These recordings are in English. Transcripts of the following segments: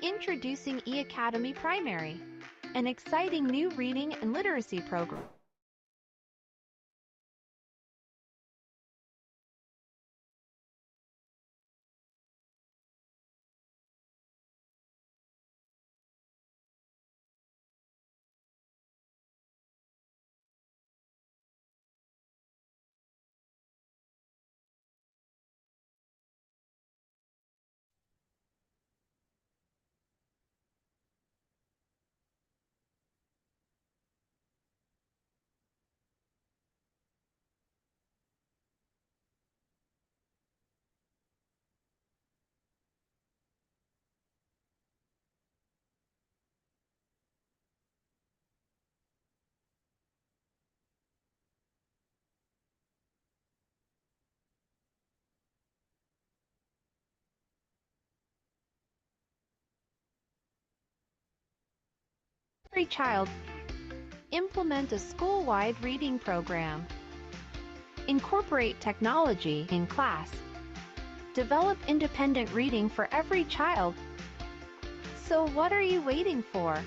Introducing eAcademy Primary, an exciting new reading and literacy program. Every child. Implement a school-wide reading program. Incorporate technology in class. Develop independent reading for every child. So what are you waiting for?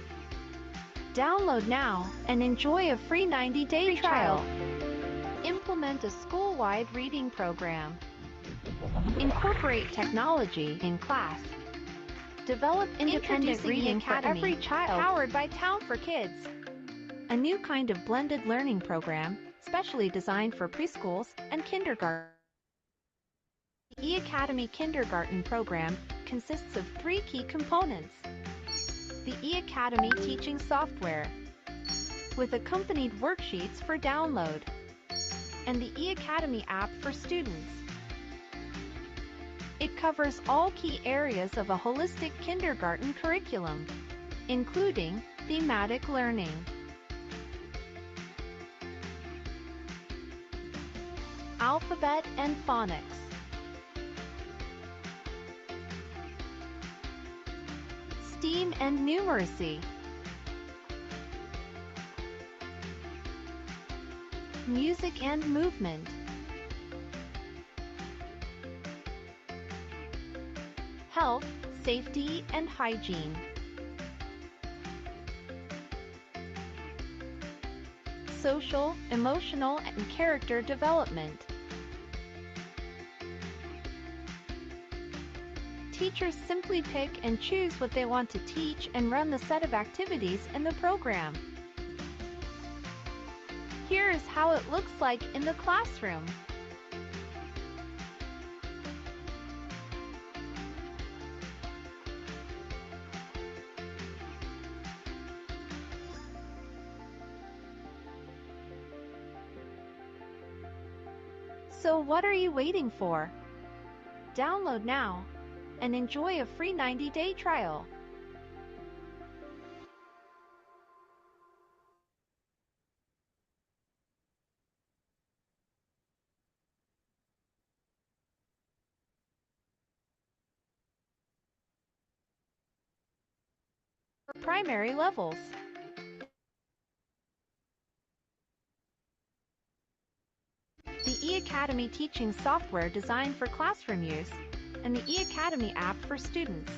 Download now and enjoy a free 90-day trial. Implement a school-wide reading program. Incorporate technology in class. Develop independent reading for every child, powered by Town for Kids. A new kind of blended learning program, specially designed for preschools and kindergarten. The eAcademy Kindergarten program consists of 3 key components. The eAcademy teaching software, with accompanied worksheets for download, and the eAcademy app for students. It covers all key areas of a holistic kindergarten curriculum, including thematic learning, alphabet and phonics, STEAM and numeracy, music and movement, health, safety, and hygiene, social, emotional, and character development. Teachers simply pick and choose what they want to teach and run the set of activities in the program. Here is how it looks like in the classroom. So what are you waiting for? Download now and enjoy a free 90-day trial. For primary levels. The eAcademy teaching software designed for classroom use, and the eAcademy app for students.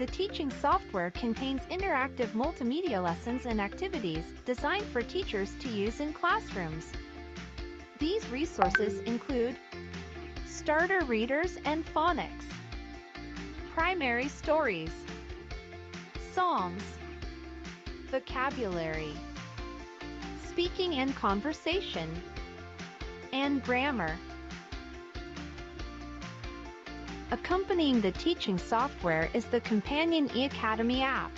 The teaching software contains interactive multimedia lessons and activities designed for teachers to use in classrooms. These resources include starter readers and phonics, primary stories, songs, vocabulary, speaking and conversation, and grammar. Accompanying the teaching software is the companion eAcademy app.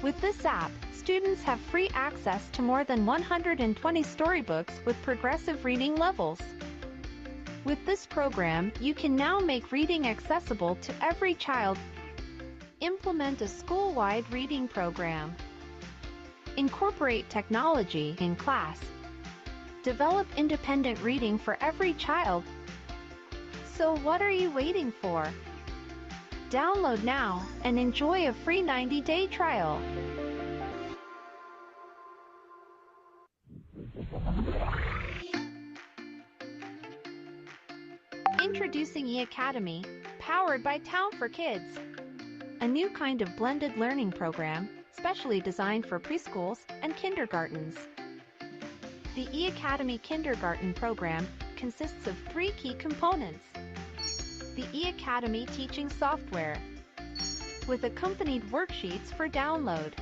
With this app, students have free access to more than 120 storybooks with progressive reading levels. With this program, you can now make reading accessible to every child. Implement a school-wide reading program. Incorporate technology in class. Develop independent reading for every child. So what are you waiting for? Download now and enjoy a free 90-day trial. Introducing eAcademy, powered by Town for Kids. a new kind of blended learning program specially designed for preschools and kindergartens. The E-Academy Kindergarten program consists of 3 key components. The E-Academy teaching software, with accompanied worksheets for download,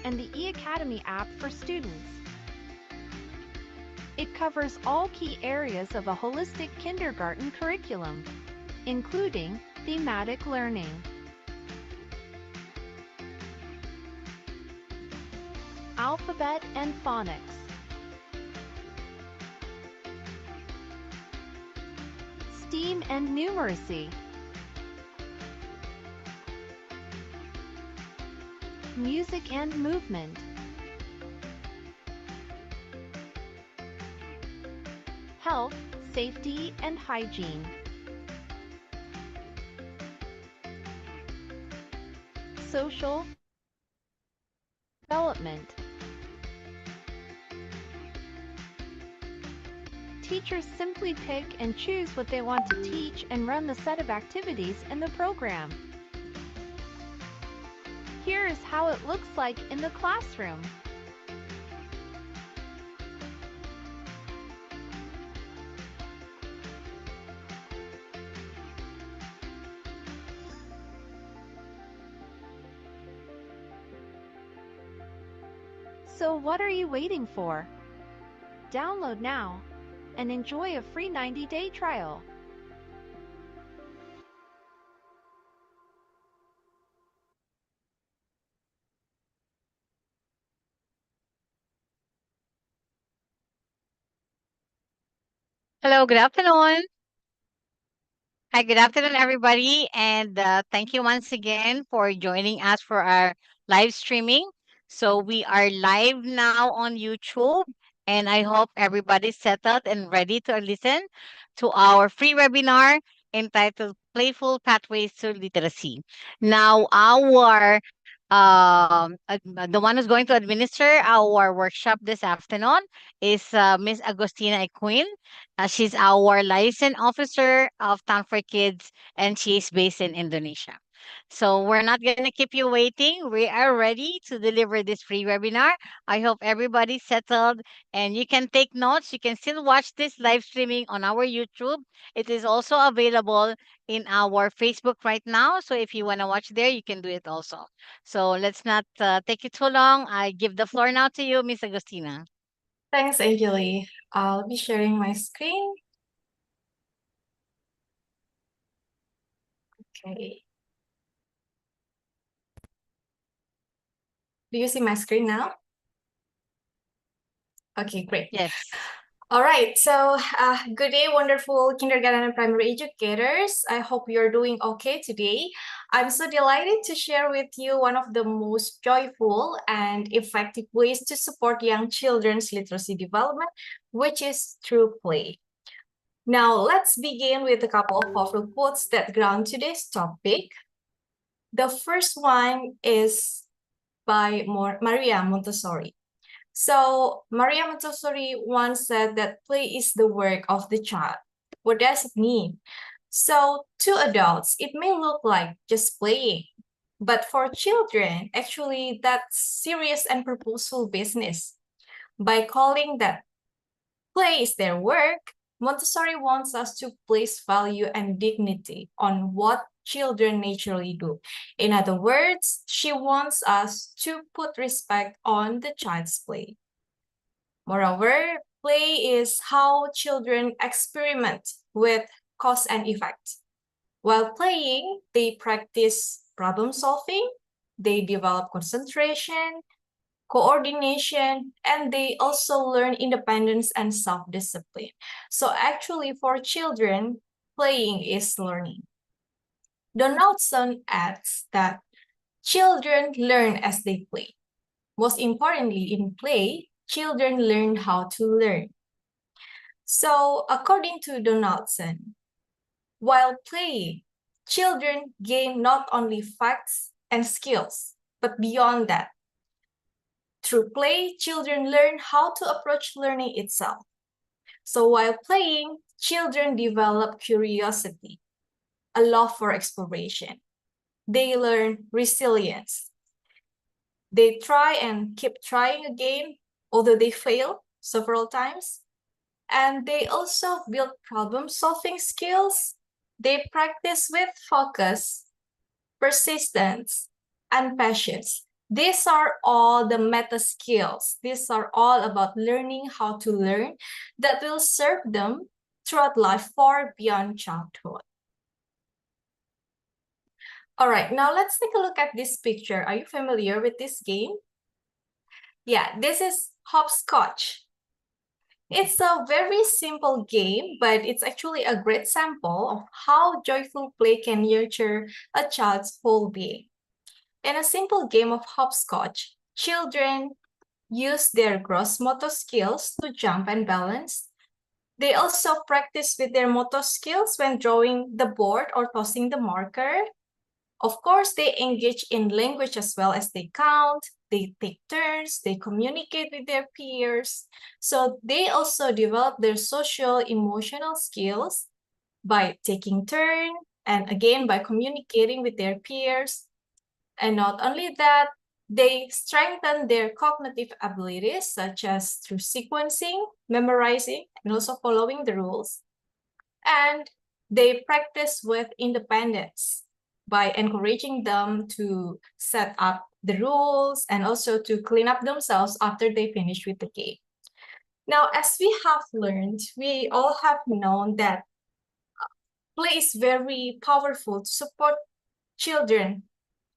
and the E-Academy app for students. It covers all key areas of a holistic kindergarten curriculum, including thematic learning, alphabet and phonics, STEAM and numeracy, music and movement, health, safety, and hygiene, social development. Teachers simply pick and choose what they want to teach and run the set of activities in the program. Here is how it looks like in the classroom. So what are you waiting for? Download now and enjoy a free 90-day trial. Hello, good afternoon. Hi, good afternoon, everybody. And thank you once again for joining us for our live streaming. So we are live now on YouTube, and I hope everybody's settled and ready to listen to our free webinar entitled Playful Pathways to Literacy. Now, the one who's going to administer our workshop this afternoon is Miss Agostina Equin. She's our license officer of Town for Kids, and she's based in Indonesia. So we're not going to keep you waiting. We are ready to deliver this free webinar. I hope everybody's settled and you can take notes. You can still watch this live streaming on our YouTube. It is also available in our Facebook right now. So if you want to watch there, you can do it also. So let's not take it too long. I give the floor now to you, Miss Agostina. Thanks, Angeli. I'll be sharing my screen. Okay. Do you see my screen now? Okay, great. Yes. All right, so good day, wonderful kindergarten and primary educators. I hope you're doing okay today. I'm so delighted to share with you one of the most joyful and effective ways to support young children's literacy development, which is through play. Now, let's begin with a couple of powerful quotes that ground today's topic. The first one is by Maria Montessori. So Maria Montessori once said that play is the work of the child. What does it mean? So to adults, it may look like just playing, but for children, actually that's serious and purposeful business. By calling that play is their work, Montessori wants us to place value and dignity on what children naturally do. In other words, she wants us to put respect on the child's play. Moreover, play is how children experiment with cause and effect. While playing, they practice problem solving, they develop concentration, coordination, and they also learn independence and self-discipline. So actually for children, playing is learning. Donaldson adds that children learn as they play. Most importantly, in play, children learn how to learn. So according to Donaldson, while playing, children gain not only facts and skills, but beyond that, through play, children learn how to approach learning itself. So while playing, children develop curiosity, a love for exploration. they learn resilience. They try and keep trying again, although they fail several times. And they also build problem-solving skills. They practice with focus, persistence, and patience. These are all the meta skills. These are all about learning how to learn that will serve them throughout life far beyond childhood. All right, now let's take a look at this picture. Are you familiar with this game? Yeah, this is hopscotch. It's a very simple game, but it's actually a great sample of how joyful play can nurture a child's whole being. In a simple game of hopscotch, children use their gross motor skills to jump and balance. They also practice with their motor skills when drawing the board or tossing the marker. Of course, they engage in language as well as they count, they take turns, they communicate with their peers. So they also develop their social emotional skills by taking turn and again by communicating with their peers. And not only that, they strengthen their cognitive abilities such as through sequencing, memorizing, and also following the rules. And they practice with independence by encouraging them to set up the rules and also to clean up themselves after they finish with the game. Now, as we have learned, we all have known that play is very powerful to support children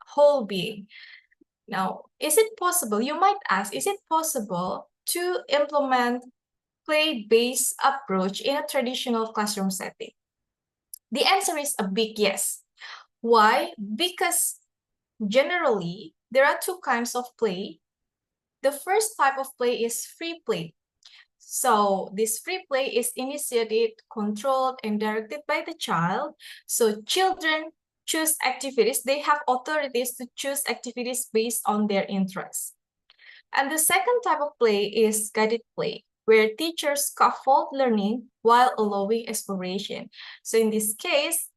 whole being. Now, is it possible, you might ask, is it possible to implement play-based approach in a traditional classroom setting? The answer is a big yes. Why? Because generally, there are two kinds of play. The first type of play is free play. So this free play is initiated, controlled, and directed by the child. So children choose activities. They have authorities to choose activities based on their interests. And the second type of play is guided play, where teachers scaffold learning while allowing exploration. So in this case,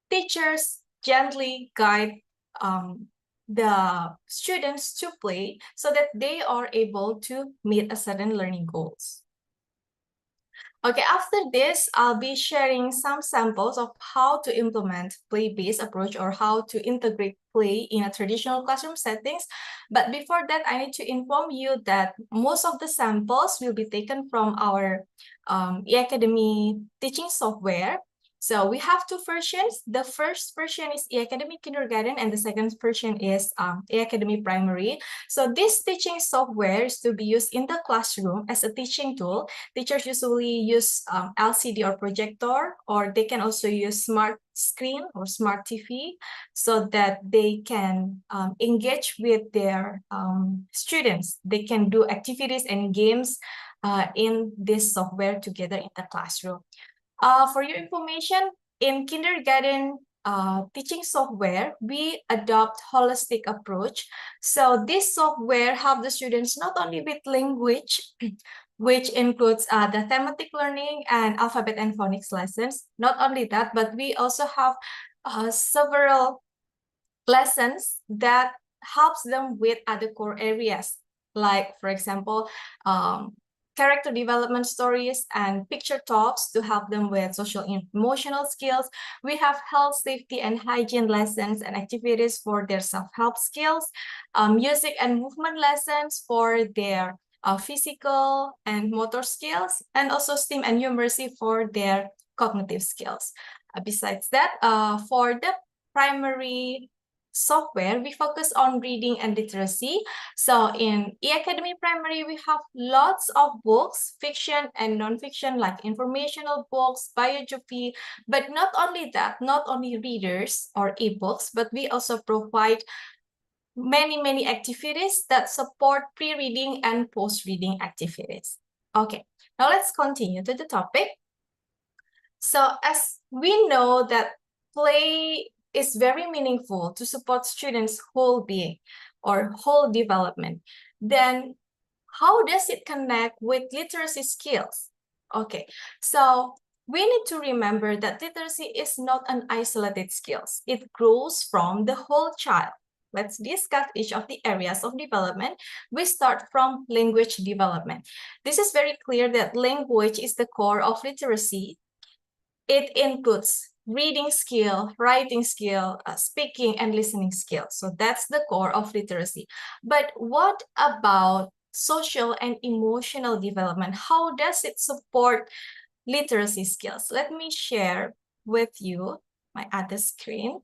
teachers gently guide the students to play so that they are able to meet a certain learning goals. Okay, after this, I'll be sharing some samples of how to implement play-based approach or how to integrate play in a traditional classroom settings. But before that, I need to inform you that most of the samples will be taken from our eAcademy teaching software. So we have two versions. The first version is eAcademy Kindergarten and the second version is eAcademy Primary. So this teaching software is to be used in the classroom as a teaching tool. Teachers usually use LCD or projector, or they can also use smart screen or smart TV so that they can engage with their students. They can do activities and games in this software together in the classroom. For your information, in kindergarten teaching software, we adopt holistic approach. So this software helps the students not only with language, which includes the thematic learning and alphabet and phonics lessons. Not only that, but we also have several lessons that helps them with other core areas, like, for example, character development stories and picture talks to help them with social and emotional skills. We have health, safety, and hygiene lessons and activities for their self-help skills, music and movement lessons for their physical and motor skills, and also STEAM and numeracy for their cognitive skills. Besides that, for the primary software, we focus on reading and literacy. So in eAcademy Primary, we have lots of books, fiction and non-fiction, like informational books, biography. But not only that, not only readers or ebooks, but we also provide many activities that support pre-reading and post-reading activities. Okay, now let's continue to the topic. So as we know that play is very meaningful to support students' whole being or whole development, then how does it connect with literacy skills? Okay, so we need to remember that literacy is not an isolated skill. It grows from the whole child. Let's discuss each of the areas of development. We start from language development. This is very clear that language is the core of literacy. It includes reading skill, writing skill, speaking and listening skill. So that's the core of literacy. But what about social and emotional development? How does it support literacy skills? Let me share with you my other screen.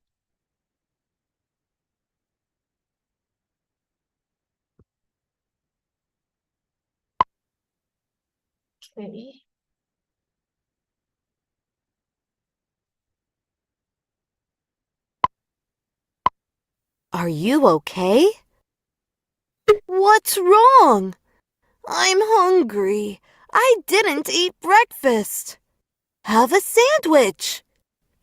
Okay. Are you okay? What's wrong? I'm hungry. I didn't eat breakfast. Have a sandwich.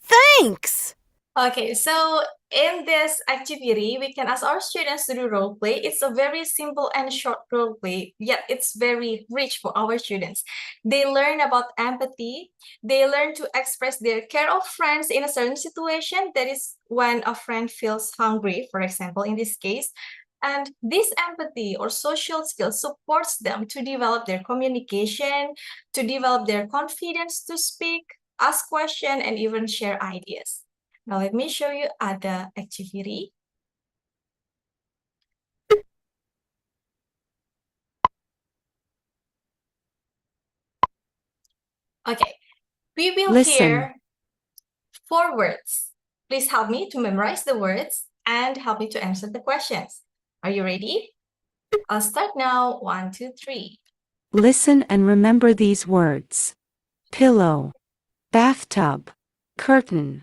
Thanks. Okay, so in this activity, we can ask our students to do role play. It's a very simple and short role play, yet it's very rich for our students. They learn about empathy. They learn to express their care of friends in a certain situation. That is when a friend feels hungry, for example, in this case. And this empathy or social skill supports them to develop their communication, to develop their confidence to speak, ask questions, and even share ideas. Now let me show you other activity. Okay, we will hear 4 words. Please help me to memorize the words and help me to answer the questions. Are you ready? I'll start now. 1, 2, 3. Listen and remember these words: pillow, bathtub, curtain,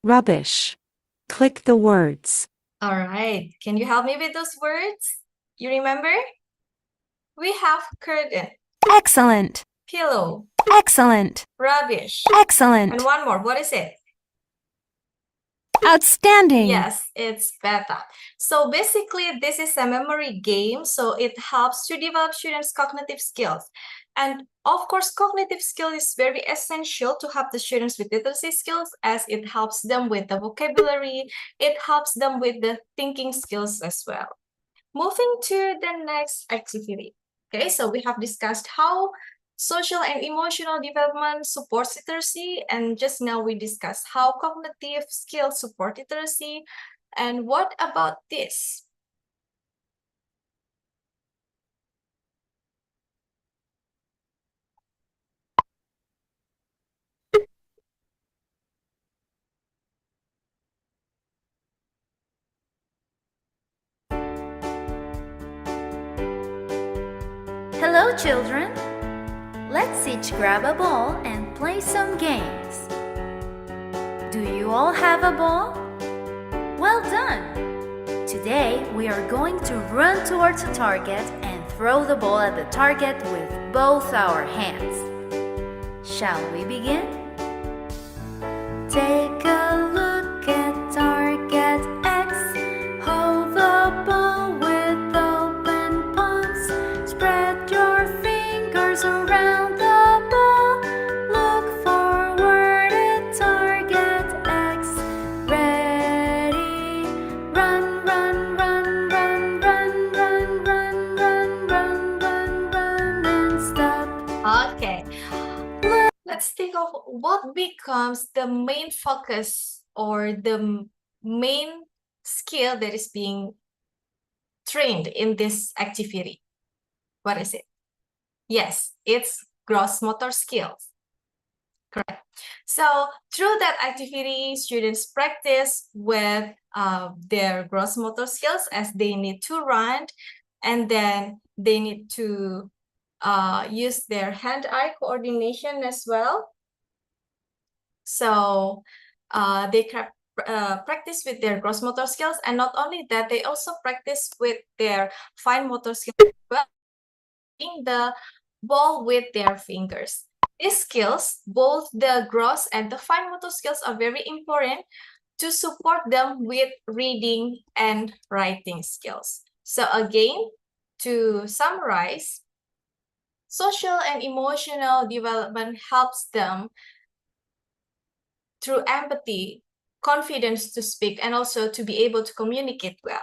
rubbish. Click the words. All right, can you help me with those words? You remember? We have curtain, Excellent. pillow, Excellent. rubbish, Excellent. and one more. What is it? Outstanding. Yes, it's better. So basically, this is a memory game. So it helps to develop students' cognitive skills. And of course, cognitive skill is very essential to help the students with literacy skills, as it helps them with the vocabulary. It helps them with the thinking skills as well. Moving to the next activity. Okay, so we have discussed how social and emotional development supports literacy, and just now we discussed how cognitive skills support literacy. And what about this? Hello, children! Let's each grab a ball and play some games. Do you all have a ball? Well done! Today, we are going to run towards a target and throw the ball at the target with both our hands. Shall we begin? Take a look at target X. Hold the ball with open palms. Spread your fingers around the ball. Look forward at target X. Ready? Run, run, run, run, run, run, run, run, run, run, run, and stop. Okay. Let's think of what becomes the main focus or the main skill that is being trained in this activity. What is it? Yes, it's gross motor skills. Correct. So through that activity, students practice with their gross motor skills, as they need to run, and then they need to use their hand-eye coordination as well. So they practice with their gross motor skills, and not only that, they also practice with their fine motor skills as well, the ball with their fingers. These skills, both the gross and the fine motor skills, are very important to support them with reading and writing skills. So again, to summarize, social and emotional development helps them through empathy, confidence to speak, and also to be able to communicate well.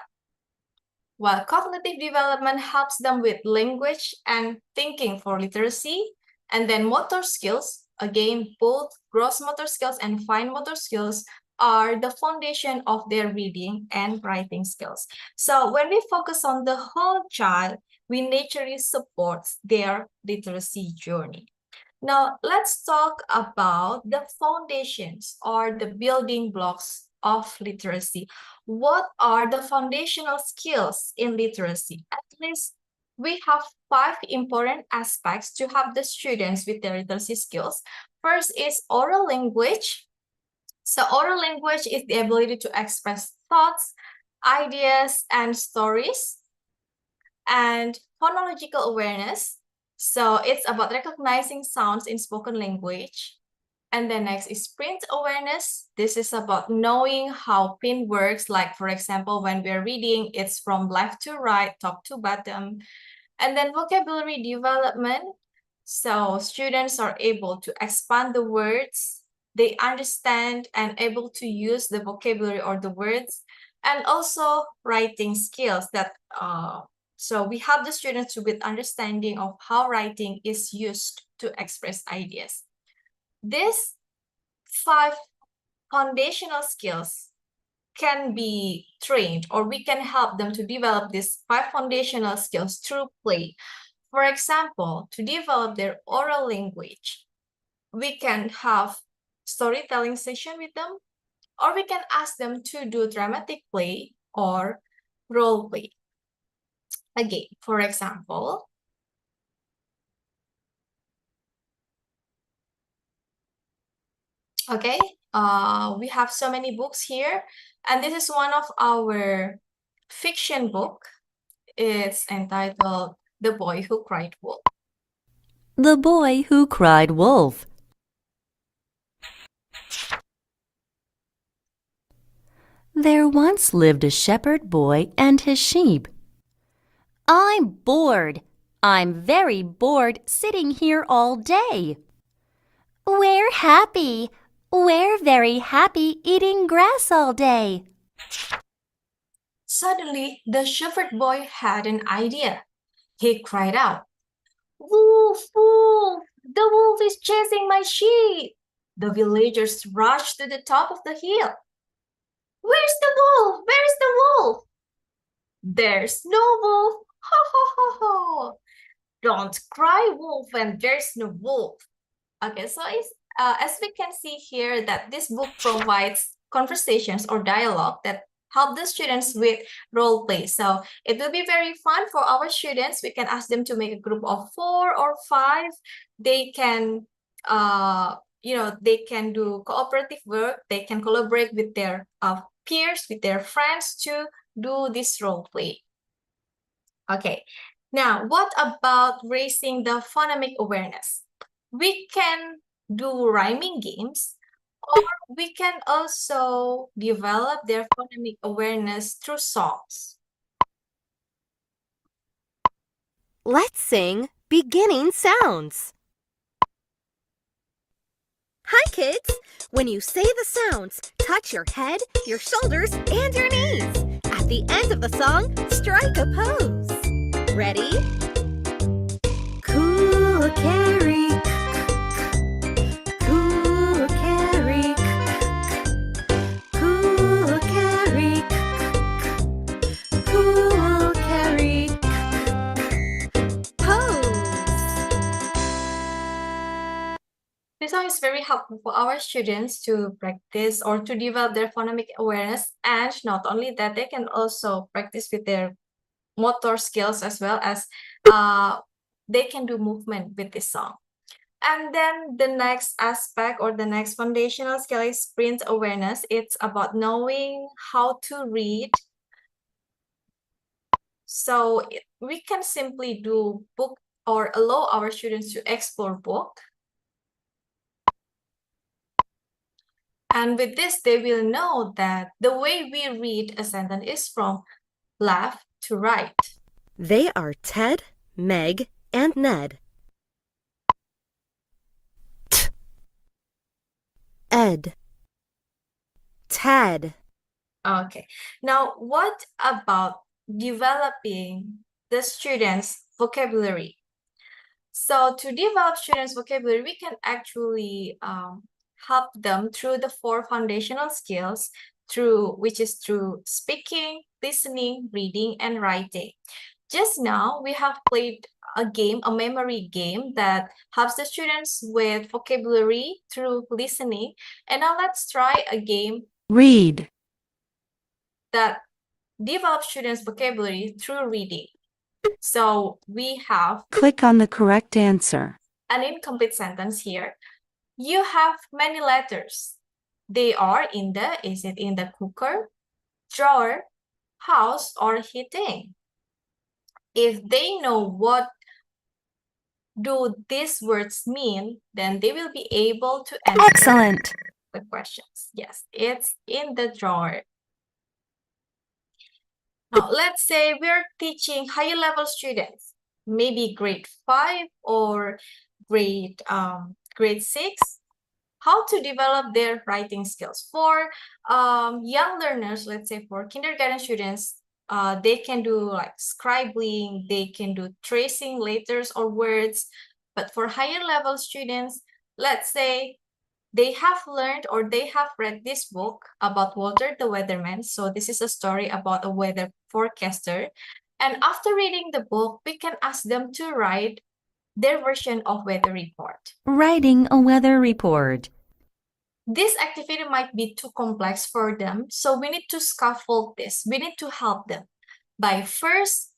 While cognitive development helps them with language and thinking for literacy, and then motor skills, again, both gross motor skills and fine motor skills are the foundation of their reading and writing skills. So when we focus on the whole child, we naturally support their literacy journey. Now, let's talk about the foundations or the building blocks of literacy. What are the foundational skills in literacy? At least we have 5 important aspects to help the students with their literacy skills. First is oral language. So oral language is the ability to express thoughts, ideas, and stories. And phonological awareness. So it's about recognizing sounds in spoken language. And then next is print awareness. This is about knowing how print works. Like, for example, when we're reading, it's from left to right, top to bottom. And then vocabulary development. So students are able to expand the words. They understand and able to use the vocabulary or the words. And also writing skills that so we help the students with understanding of how writing is used to express ideas. These 5 foundational skills can be trained, or we can help them to develop these 5 foundational skills through play. For example, to develop their oral language, we can have storytelling session with them, or we can ask them to do dramatic play or role play. Again, for example, okay, we have so many books here, and this is one of our fiction book. It's entitled The Boy Who Cried Wolf. The Boy Who Cried Wolf. There once lived a shepherd boy and his sheep. I'm bored. I'm very bored sitting here all day. We're happy. We're very happy eating grass all day. Suddenly, the shepherd boy had an idea. He cried out, "Wolf, wolf! The wolf is chasing my sheep!" The villagers rushed to the top of the hill. "Where's the wolf? Where's the wolf?" "There's no wolf! Ho, ho, ho, ho! Don't cry, wolf, when there's no wolf." Okay, so as we can see here that this book provides conversations or dialogue that help the students with role play. So it will be very fun for our students. We can ask them to make a group of 4 or 5. They can, they can do cooperative work. They can collaborate with their peers, with their friends to do this role play. Okay, now what about raising the phonemic awareness? We can do rhyming games, or we can also develop their phonemic awareness through songs. Let's sing beginning sounds. Hi, kids! When you say the sounds, touch your head, your shoulders, and your knees. At the end of the song, strike a pose. Ready? Cool carry. Cool carry. Cool carry. Cool carry. Pose. This song is very helpful for our students to practice or to develop their phonemic awareness, and not only that, they can also practice with their motor skills as well as they can do movement with this song. And then the next aspect or the next foundational skill is print awareness. It's about knowing how to read. So we can simply do book or allow our students to explore book. And with this, they will know that the way we read a sentence is from left to right. They are Ted, Meg, and Ned. T. Ed. Ted. Okay. Now, what about developing the students' vocabulary? So to develop students' vocabulary, we can actually help them through the 4 foundational skills, which is through speaking, listening, reading, and writing. Just now, we have played a game, a memory game that helps the students with vocabulary through listening. And now let's try a game read, that develops students' vocabulary through reading. So we have click on the correct answer. an incomplete sentence here. You have many letters. They are is it in the cooker, drawer, house, or heating? If they know what do these words mean, then they will be able to answer Excellent. the questions. Yes, it's in the drawer. Now, let's say we're teaching higher level students, maybe grade 5 or grade 6, how to develop their writing skills. For young learners, let's say for kindergarten students, they can do like scribbling, they can do tracing letters or words. But for higher level students, let's say they have learned or they have read this book about Walter the Weatherman. So this is a story about a weather forecaster. And after reading the book, we can ask them to write their version of weather report. Writing a weather report. This activity might be too complex for them, so we need to scaffold this. We need to help them by first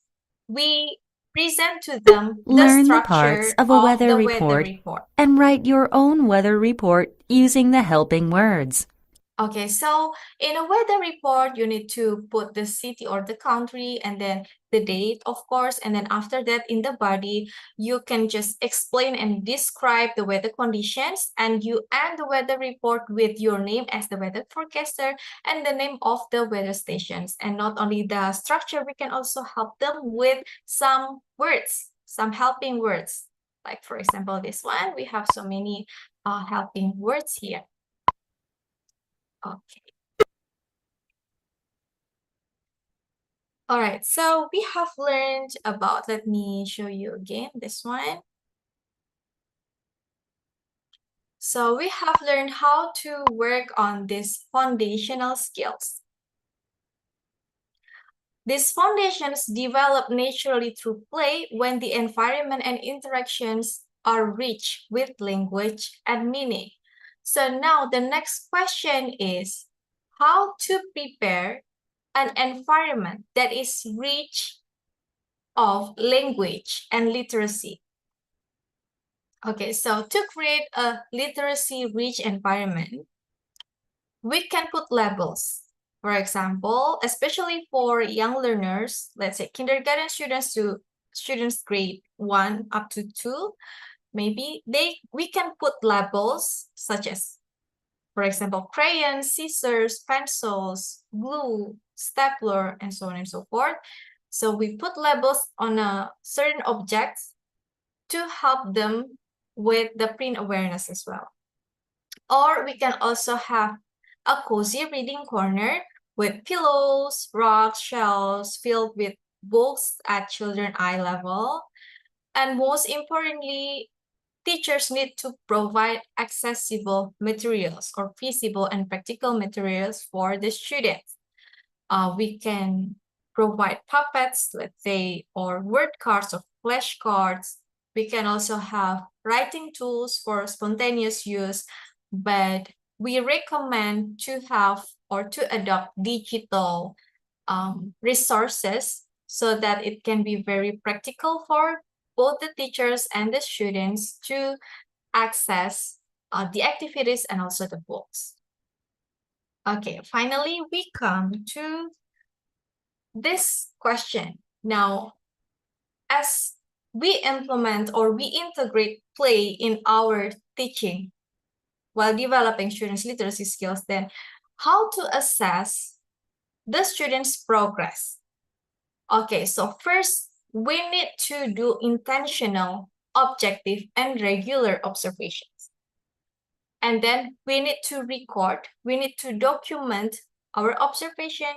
we present to them Learn the the parts structure of a weather the report weather report. and write your own weather report using the helping words. Okay, so in a weather report, you need to put the city or the country and then the date, of course. And then after that, in the body, you can just explain and describe the weather conditions. And you end the weather report with your name as the weather forecaster and the name of the weather stations. And not only the structure, we can also help them with some words, some helping words. Like, for example, this one, we have so many helping words here. Okay. All right, so we have learned about, let me show you again this one. So we have learned how to work on these foundational skills. These foundations develop naturally through play when the environment and interactions are rich with language and meaning. So now the next question is how to prepare an environment that is rich of language and literacy. Okay, so to create a literacy-rich environment, we can put labels. For example, especially for young learners, let's say kindergarten students to students grade 1 up to 2, maybe we can put labels such as, for example, crayons, scissors, pencils, glue, stapler, and so on and so forth. So we put labels on a certain objects to help them with the print awareness as well. Or we can also have a cozy reading corner with pillows, rocks, shelves filled with books at children eye level. And most importantly, teachers need to provide accessible materials or feasible and practical materials for the students. We can provide puppets, let's say, or word cards or flashcards. We can also have writing tools for spontaneous use, but we recommend to have or to adopt digital resources so that it can be very practical for both the teachers and the students to access the activities and also the books. Okay, finally, we come to this question. Now, as we implement or we integrate play in our teaching while developing students' literacy skills, then how to assess the students' progress? Okay, so first, we need to do intentional, objective, and regular observations. And then we need to record, we need to document our observation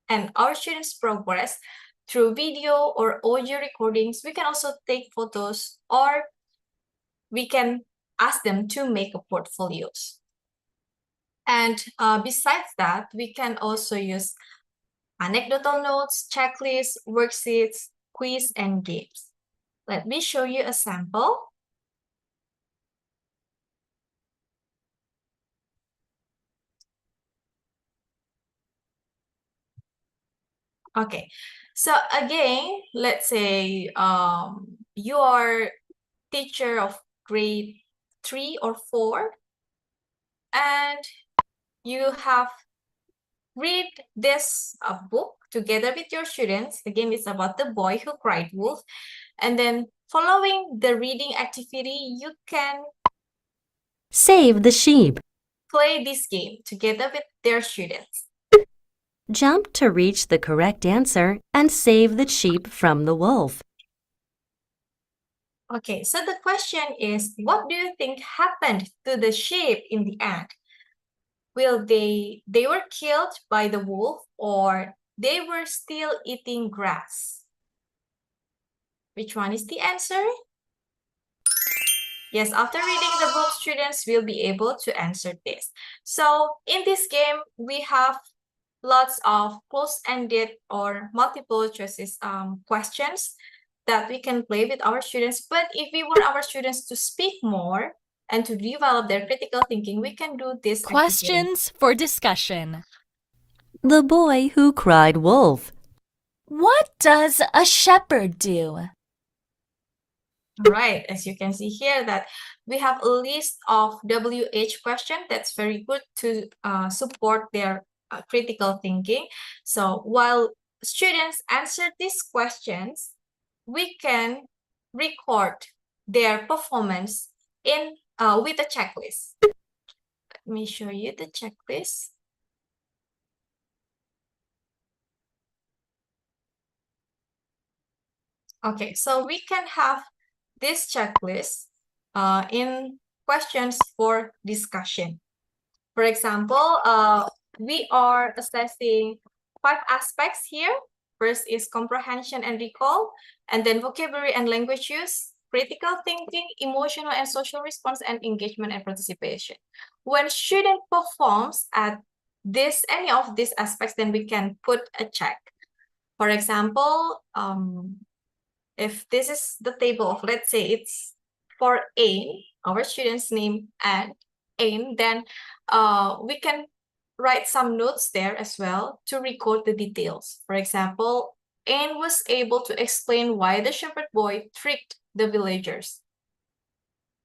and our students' progress through video or audio recordings. We can also take photos, or we can ask them to make a portfolios. And besides that, we can also use anecdotal notes, checklists, worksheets, quiz, and games. Let me show you a sample. Okay, so again, let's say you are teacher of grade 3 or 4, and you have read this book together with your students. Again, it's about the boy who cried wolf. And then following the reading activity, you can Save the sheep. play this game together with their students. Jump to reach the correct answer and save the sheep from the wolf. Okay, so the question is, what do you think happened to the sheep in the end? Will they were killed by the wolf, or they were still eating grass? Which one is the answer? Yes, after reading the book, students will be able to answer this. So in this game, we have lots of close-ended or multiple choices questions that we can play with our students. But if we want our students to speak more and to develop their critical thinking, we can do this activity. Questions for discussion. The boy who cried wolf. What does a shepherd do? All right, as you can see here that we have a list of WH questions. That's very good to support their critical thinking. So while students answer these questions, we can record their performance in with a checklist. Let me show you the checklist. Okay, so we can have this checklist in questions for discussion. For example, we are assessing 5 aspects here. First is comprehension and recall, and then vocabulary and language use, critical thinking, emotional and social response, and engagement and participation. When student performs at any of these aspects, then we can put a check. For example, if this is the table of, let's say it's for AIM, our student's name and AIM, then we can write some notes there as well to record the details. For example, AIM was able to explain why the shepherd boy tricked the villagers.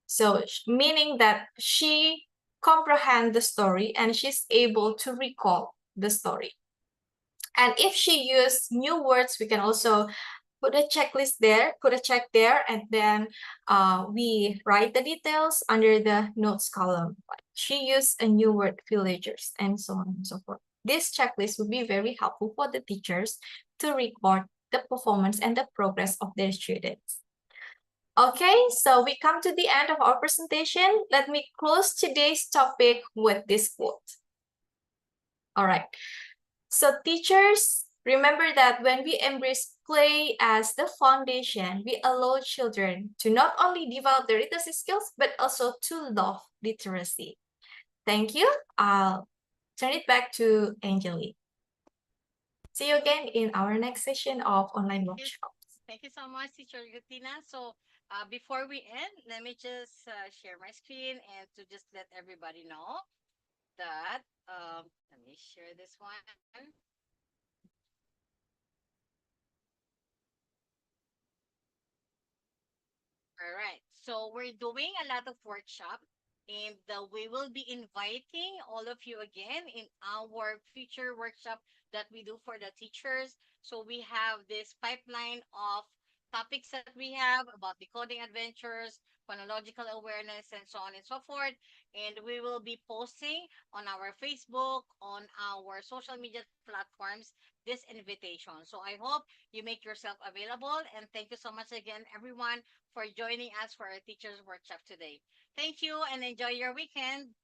So meaning that she comprehend the story and she's able to recall the story. And if she used new words, we can also put a checklist there, put a check there, and then we write the details under the notes column. She used a new word, villagers, and so on and so forth. This checklist would be very helpful for the teachers to record the performance and the progress of their students. Okay, so we come to the end of our presentation. Let me close today's topic with this quote. All right. So teachers, remember that when we embrace play as the foundation, we allow children to not only develop their literacy skills, but also to love literacy. Thank you. I'll turn it back to Angelique. See you again in our next session of online workshop. Thank you so much, Teacher Gutina. So before we end, let me just share my screen and to just let everybody know that, let me share this one. All right. So we're doing a lot of workshop, and we will be inviting all of you again in our future workshop that we do for the teachers. So we have this pipeline of topics that we have about decoding adventures, phonological awareness, and so on and so forth. And we will be posting on our Facebook, on our social media platforms, this invitation. So I hope you make yourself available. And thank you so much again, everyone, for joining us for our teachers workshop today. Thank you and enjoy your weekend.